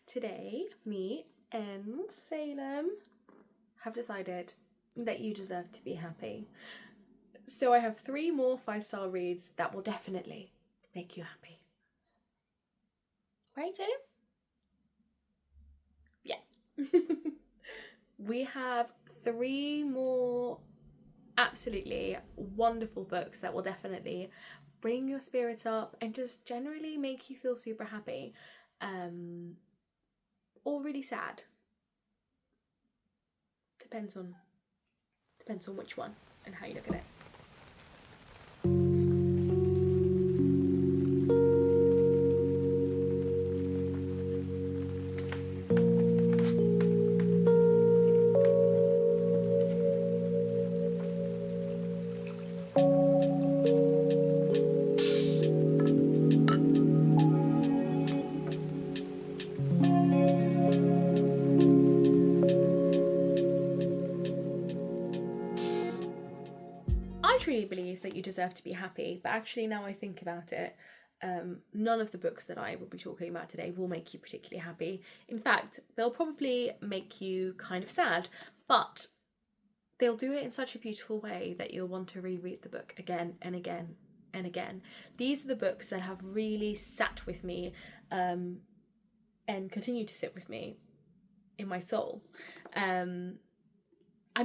Today, me and Salem have decided that you deserve to be happy. So I have 3 more 5-star reads that will definitely make you happy. Right, Salem? Yeah. We have 3 more absolutely wonderful books that will definitely bring your spirits up and just generally make you feel super happy. Or really sad. Depends on which one and how you look at it. I truly believe that you deserve to be happy, but actually now I think about it, none of the books that I will be talking about today will make you particularly happy. In fact, they'll probably make you kind of sad, but they'll do it in such a beautiful way that you'll want to reread the book again and again and again. These are the books that have really sat with me and continue to sit with me in my soul. I'm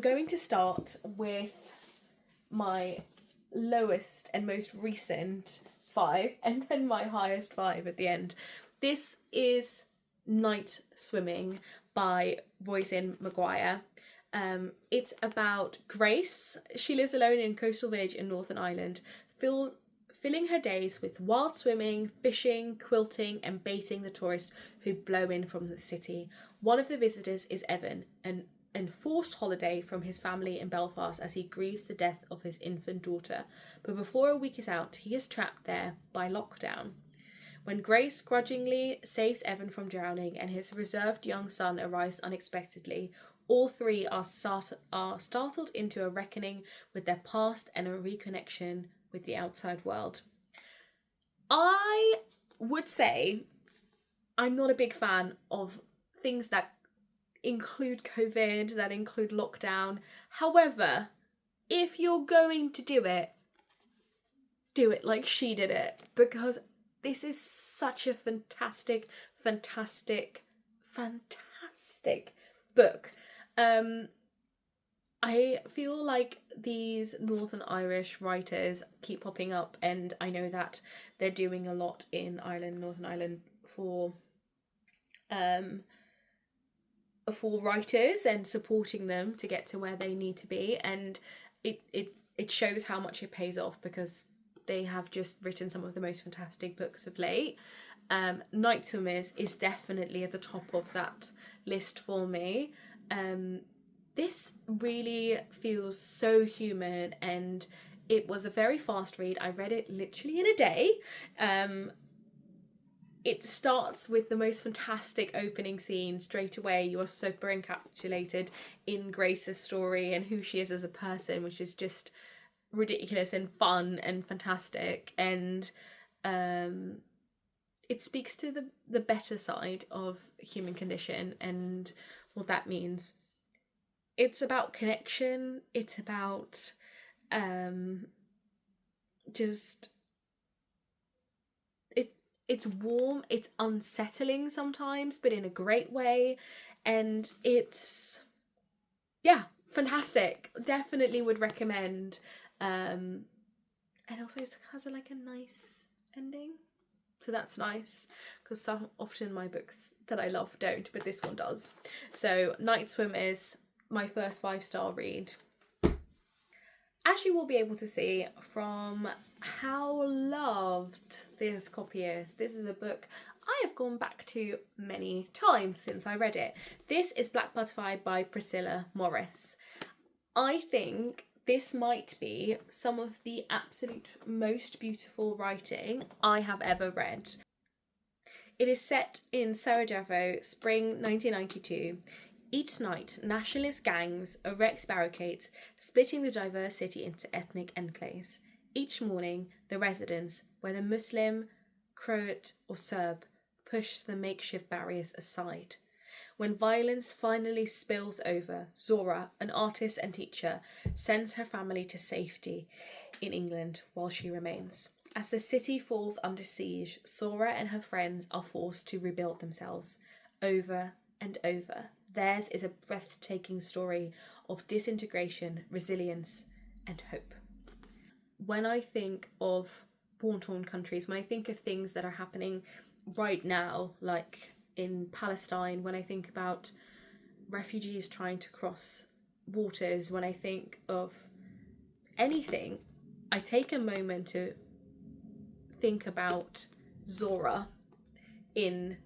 going to start with my lowest and most recent 5 and then my highest 5 at the end. This is Nightswimmers by Róisín Maguire. It's about Grace. She lives alone in a coastal village in Northern Ireland, filling her days with wild swimming, fishing, quilting and baiting the tourists who blow in from the city. One of the visitors is Evan, an enforced holiday from his family in Belfast as he grieves the death of his infant daughter. But before a week is out, he is trapped there by lockdown. When Grace grudgingly saves Evan from drowning and his reserved young son arrives unexpectedly, all 3 are startled into a reckoning with their past and a reconnection with the outside world. I would say I'm not a big fan of things that include COVID, that include lockdown. However, if you're going to do it like she did it, because this is such a fantastic book. I feel like these Northern Irish writers keep popping up, and I know that they're doing a lot in Northern Ireland for writers and supporting them to get to where they need to be, and it shows how much it pays off because they have just written some of the most fantastic books of late. Nightswimmers is definitely at the top of that list for me. This really feels so human, and it was a very fast read. I read it literally in a day. It starts with the most fantastic opening scene straight away. You are super encapsulated in Grace's story and who she is as a person, which is just ridiculous and fun and fantastic. And it speaks to the better side of human condition and what that means. It's about connection. It's about it's warm, it's unsettling sometimes, but in a great way, and it's fantastic. Definitely would recommend. And also it has a nice ending, so that's nice, because often my books that I love don't, but this one does. So Nightswimmers, my first 5-star read. As you will be able to see from how loved this copy is, this is a book I have gone back to many times since I read it. This is Black Butterfly by Priscilla Morris. I think this might be some of the absolute most beautiful writing I have ever read. It is set in Sarajevo, spring 1992. Each night, nationalist gangs erect barricades, splitting the diverse city into ethnic enclaves. Each morning, the residents, whether Muslim, Croat or Serb, push the makeshift barriers aside. When violence finally spills over, Zora, an artist and teacher, sends her family to safety in England while she remains. As the city falls under siege, Zora and her friends are forced to rebuild themselves over and over. Theirs is a breathtaking story of disintegration, resilience, and hope. When I think of war-torn countries, when I think of things that are happening right now, like in Palestine, when I think about refugees trying to cross waters, when I think of anything, I take a moment to think about Zora in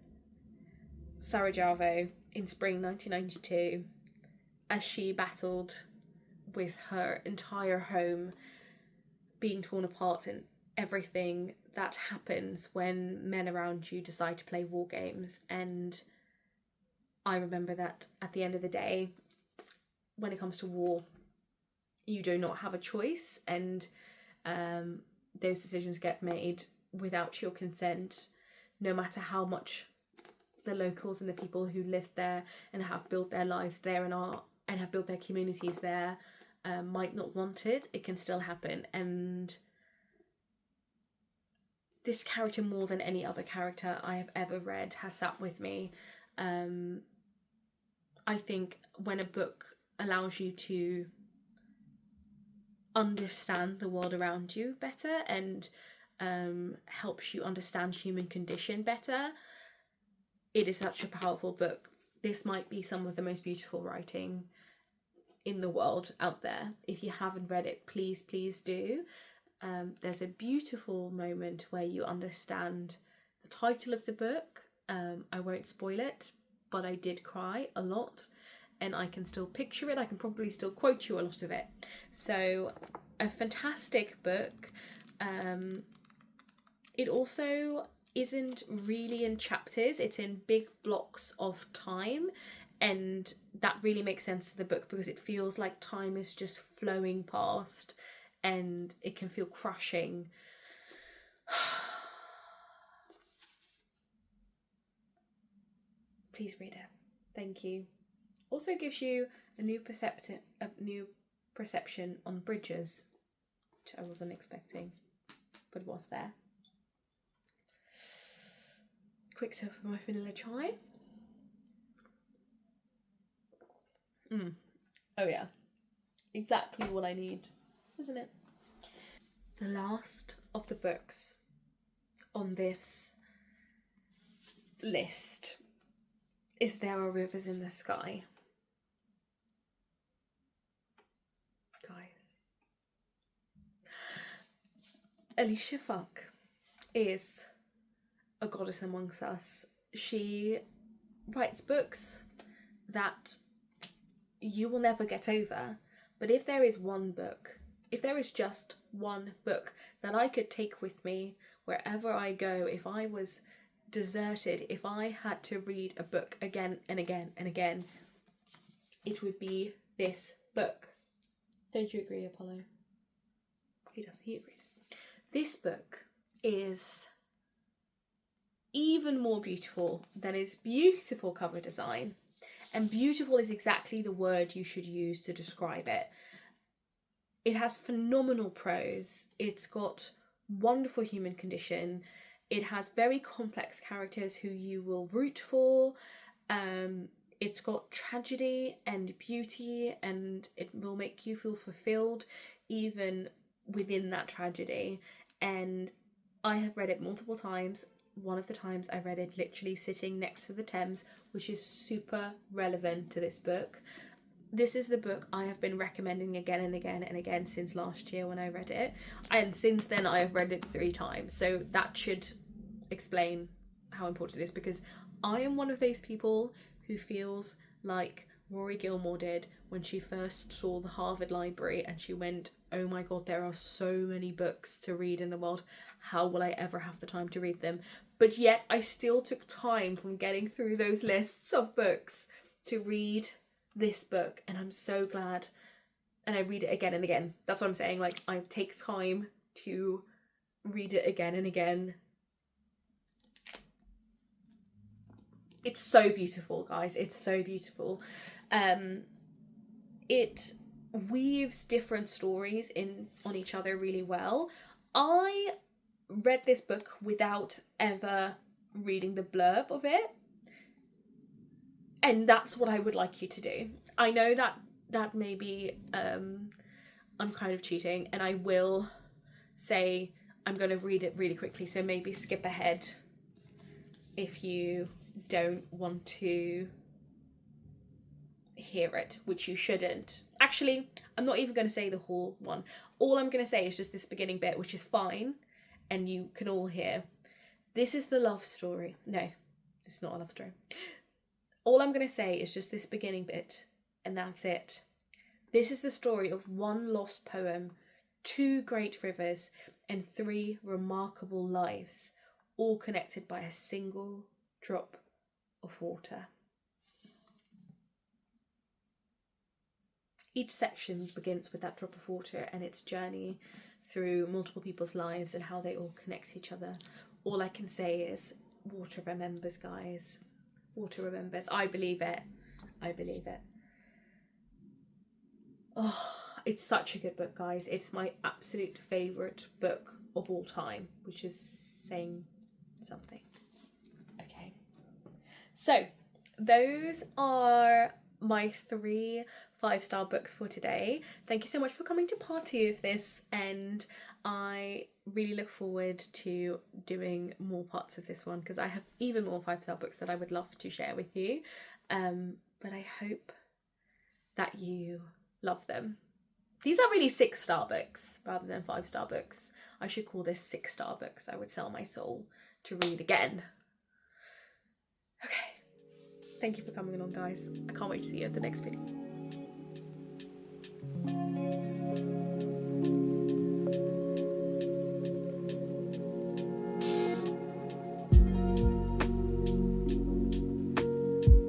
Sarajevo in spring 1992 as she battled with her entire home being torn apart and everything that happens when men around you decide to play war games. And I remember that at the end of the day, when it comes to war, you do not have a choice, and those decisions get made without your consent, no matter how much the locals and the people who live there and have built their lives there and have built their communities there might not want it. It can still happen. And this character, more than any other character I have ever read, has sat with me. I think when a book allows you to understand the world around you better and helps you understand human condition better, it is such a powerful book. This might be some of the most beautiful writing in the world out there. If you haven't read it, please do. There's a beautiful moment where you understand the title of the book. I won't spoil it, but I did cry a lot, and I can still picture it. I can probably still quote you a lot of it. So, a fantastic book. It also isn't really in chapters, it's in big blocks of time, and that really makes sense to the book because it feels like time is just flowing past and it can feel crushing. Please read it. Thank you. Also gives you a new perception on bridges, which I wasn't expecting, but was there. Quick sip of my vanilla chai. Oh yeah, exactly what I need, isn't it? The last of the books on this list is There Are Rivers in the Sky. Guys, Elif Shafak is a goddess amongst us. She writes books that you will never get over, but if there is just one book that I could take with me wherever I go, if I was deserted, if I had to read a book again and again and again, it would be this book. Don't you agree, Apollo? He does, he agrees. This book is even more beautiful than its beautiful cover design. And beautiful is exactly the word you should use to describe it. It has phenomenal prose. It's got wonderful human condition. It has very complex characters who you will root for. It's got tragedy and beauty, and it will make you feel fulfilled even within that tragedy. And I have read it multiple times. One of the times I read it literally sitting next to the Thames, which is super relevant to this book. This is the book I have been recommending again and again and again since last year when I read it. And since then I have read it 3 times. So that should explain how important it is, because I am one of those people who feels like Rory Gilmore did when she first saw the Harvard Library and she went, oh my god, there are so many books to read in the world. How will I ever have the time to read them? But yet I still took time from getting through those lists of books to read this book, and I'm so glad. And I read it again and again. That's what I'm saying. Like, I take time to read it again and again. It's so beautiful, guys. It's so beautiful. It weaves different stories on each other really well. I read this book without ever reading the blurb of it, and that's what I would like you to do. I know that maybe I'm kind of cheating, and I will say I'm going to read it really quickly, so maybe skip ahead if you don't want to hear it, which you shouldn't. Actually, I'm not even going to say the whole one. All I'm going to say is just this beginning bit, which is fine, and you can all hear. This is the love story. No, it's not a love story. All I'm going to say is just this beginning bit, and that's it. This is the story of one lost poem, 2 great rivers, and 3 remarkable lives, all connected by a single drop of water. Each section begins with that drop of water and its journey through multiple people's lives and how they all connect each other. All I can say is, water remembers, guys. Water remembers. I believe it. I believe it. Oh, it's such a good book, guys. It's my absolute favourite book of all time, which is saying something. Okay. So, those are my 3 5-star books for today. Thank you so much for coming to part 2 of this, and I really look forward to doing more parts of this one because I have even more 5-star books that I would love to share with you. But I hope that you love them. These are really 6-star books rather than 5-star books. I should call this 6-star books. I would sell my soul to read again. Okay. Thank you for coming along, guys. I can't wait to see you at the next video.